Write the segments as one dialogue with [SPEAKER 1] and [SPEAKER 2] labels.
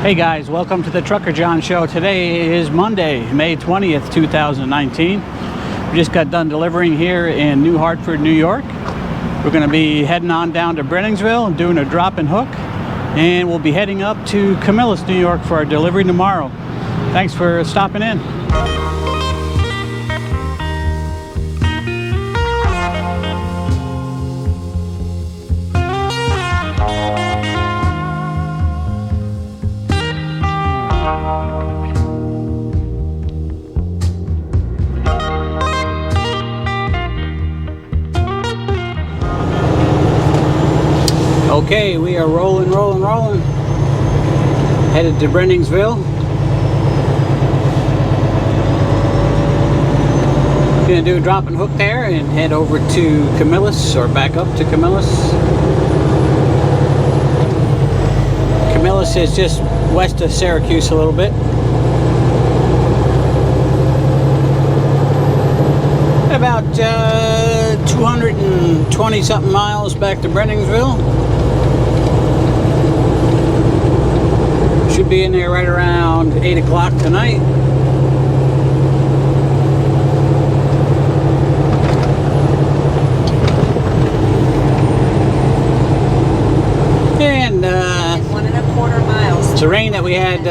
[SPEAKER 1] Hey guys, welcome to the Trucker John Show. Today is Monday, May 20th, 2019. We just got done delivering here in New Hartford, New York. We're going to be heading on down to Breinigsville and doing a drop and hook. And we'll be heading up to Camillus, New York for our delivery tomorrow. Thanks for stopping in. Okay, we are rolling. Headed to Breinigsville. Gonna do a drop and hook there and head over to Camillus, or back up to Camillus. Camillus is just west of Syracuse a little bit. About 220 something miles back to Breinigsville. Should be in there right around 8 o'clock tonight. And
[SPEAKER 2] 1.25 miles.
[SPEAKER 1] the rain that we had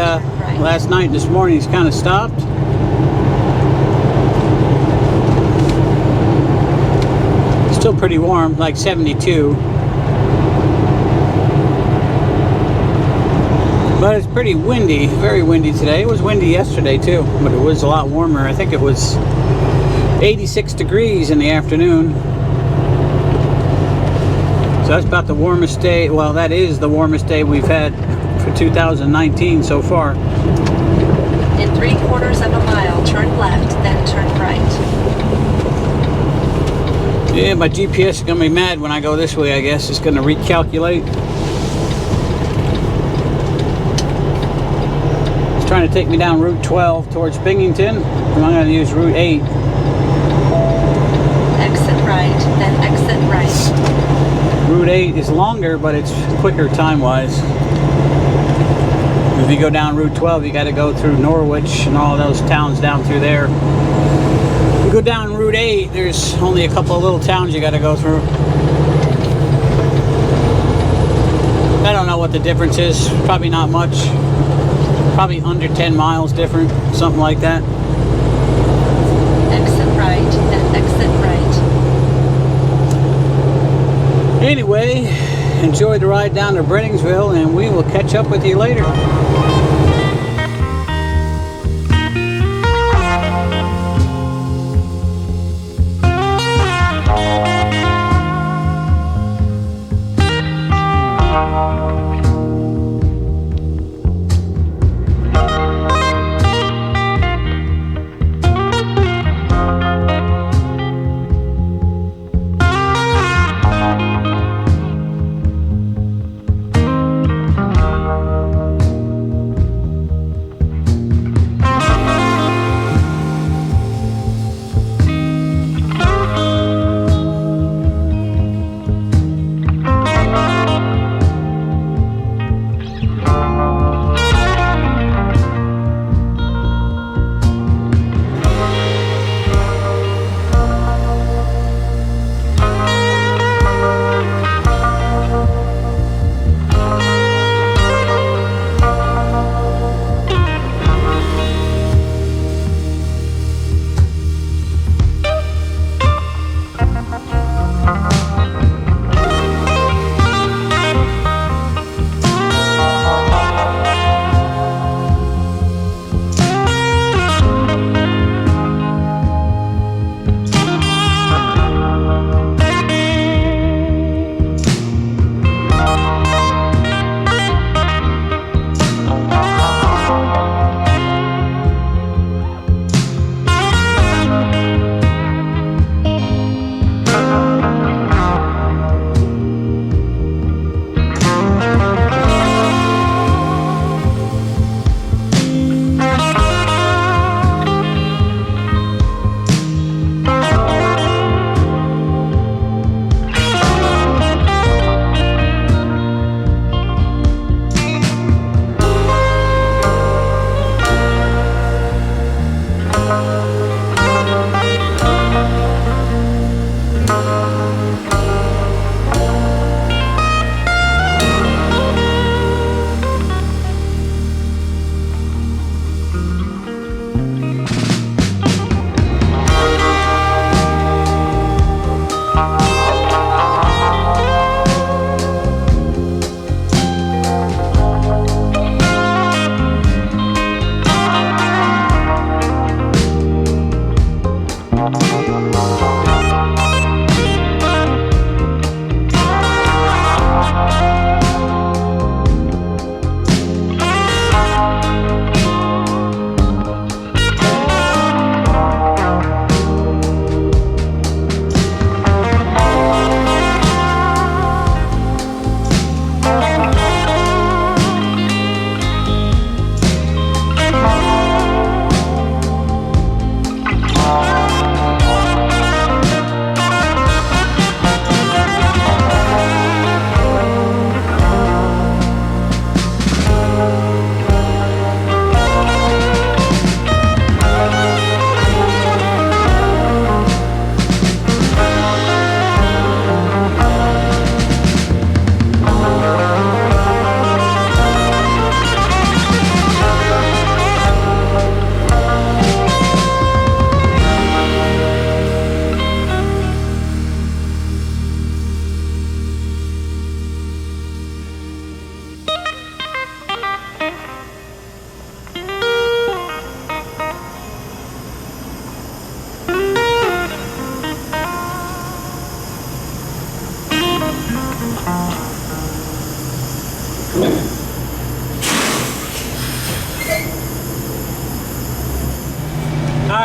[SPEAKER 1] last night and this morning has kind of stopped. Still pretty warm, like 72. But it's pretty windy, very windy today. It was windy yesterday too, but it was a lot warmer. I think it was 86 degrees in the afternoon. So that's about the warmest day. Well, that is the warmest day we've had for 2019 so far.
[SPEAKER 2] In 3/4 mile, turn left, then turn right.
[SPEAKER 1] Yeah, my GPS is gonna be mad when I go this way, I guess. It's gonna recalculate. Trying to take me down Route 12 towards Binghamton, and I'm going to use Route 8.
[SPEAKER 2] Exit right, then exit right.
[SPEAKER 1] Route 8 is longer, but it's quicker time-wise. If you go down Route 12, you got to go through Norwich and all those towns down through there. If you go down Route 8, there's only a couple of little towns you got to go through. I don't know what the difference is. Probably not much. Probably under 10 miles different, something like that.
[SPEAKER 2] Exit right, then exit right.
[SPEAKER 1] Anyway, enjoy the ride down to Breinigsville, and we will catch up with you later.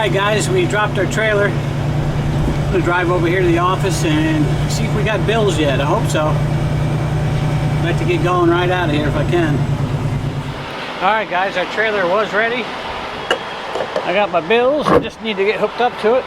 [SPEAKER 1] Alright guys, we dropped our trailer. I'm going to drive over here to the office and see if we got bills yet. I hope so. I'd like to get going right out of here if I can. Alright guys, our trailer was ready. I got my bills, I just need to get hooked up to it.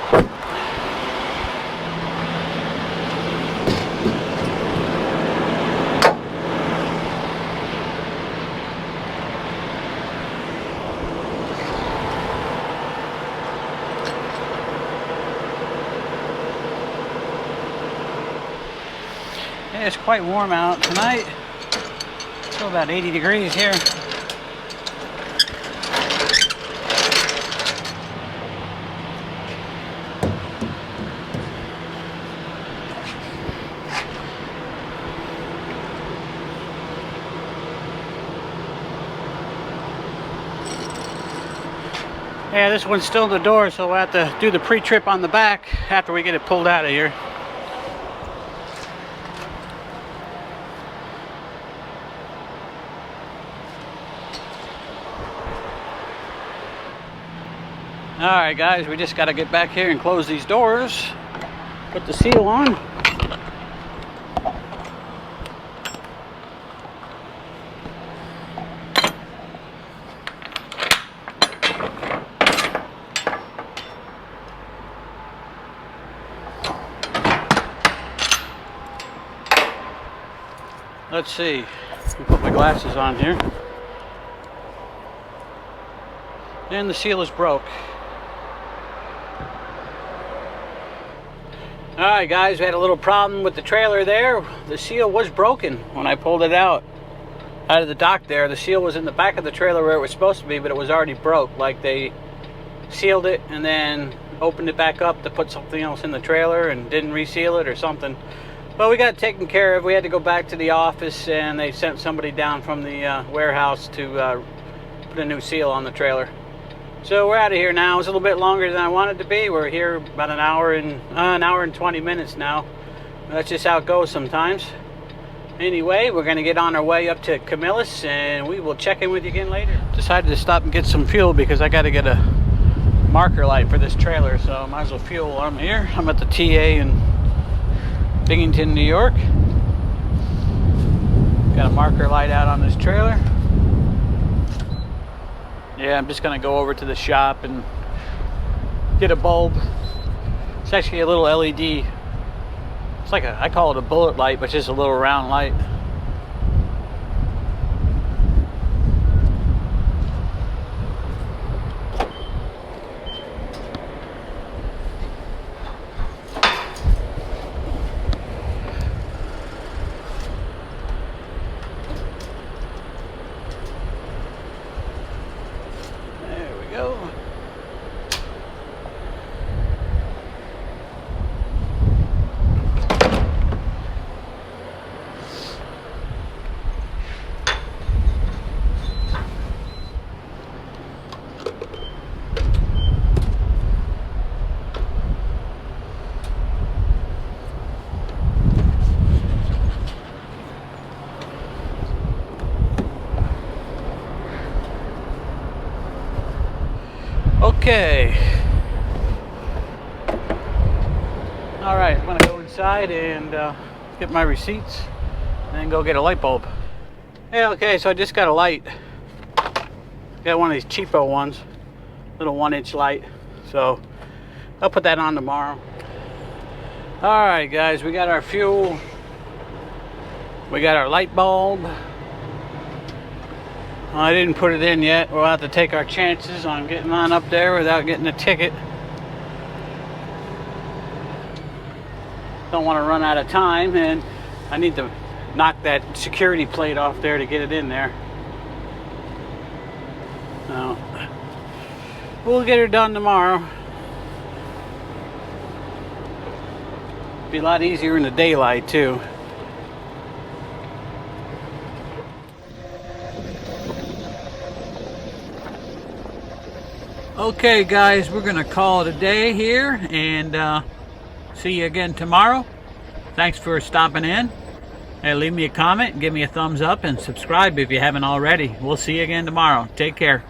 [SPEAKER 1] Yeah, it's quite warm out tonight. Still about 80 degrees here. Yeah, this one's still in the door, so we'll have to do the pre-trip on the back after we get it pulled out of here. Alright guys, we just got to get back here and close these doors. Put the seal on. Let's see. I'll put my glasses on here. And the seal is broke. Alright guys, we had a little problem with the trailer there. The seal was broken when I pulled it out of the dock there. The seal was in the back of the trailer where it was supposed to be, but it was already broke. Like they sealed it and then opened it back up to put something else in the trailer and didn't reseal it or something. But we got it taken care of. We had to go back to the office and they sent somebody down from the warehouse to put a new seal on the trailer. So we're out of here now. It's a little bit longer than I wanted to be. We're here about an hour and 20 minutes now. That's just how it goes sometimes. Anyway, we're going to get on our way up to Camillus and we will check in with you again later. Decided to stop and get some fuel because I got to get a marker light for this trailer, so I might as well fuel while I'm here. I'm at the TA in Binghamton, New York. Got a marker light out on this trailer. Yeah, I'm just gonna go over to the shop and get a bulb. It's actually a little LED. It's like I call it a bullet light, but just a little round light. Okay. All right, I'm gonna go inside and get my receipts and then go get a light bulb. Hey, okay, so I just got a light. Got one of these cheapo ones, little 1-inch light. So I'll put that on tomorrow. All right, guys, we got our fuel. We got our light bulb. I didn't put it in yet. We'll have to take our chances on getting on up there without getting a ticket. Don't want to run out of time, and I need to knock that security plate off there to get it in there. So we'll get her done tomorrow. Be a lot easier in the daylight too. Okay guys, we're gonna call it a day here and see you again tomorrow. Thanks for stopping in. Hey, leave me a comment, give me a thumbs up, and subscribe if you haven't already. We'll see you again tomorrow. Take care.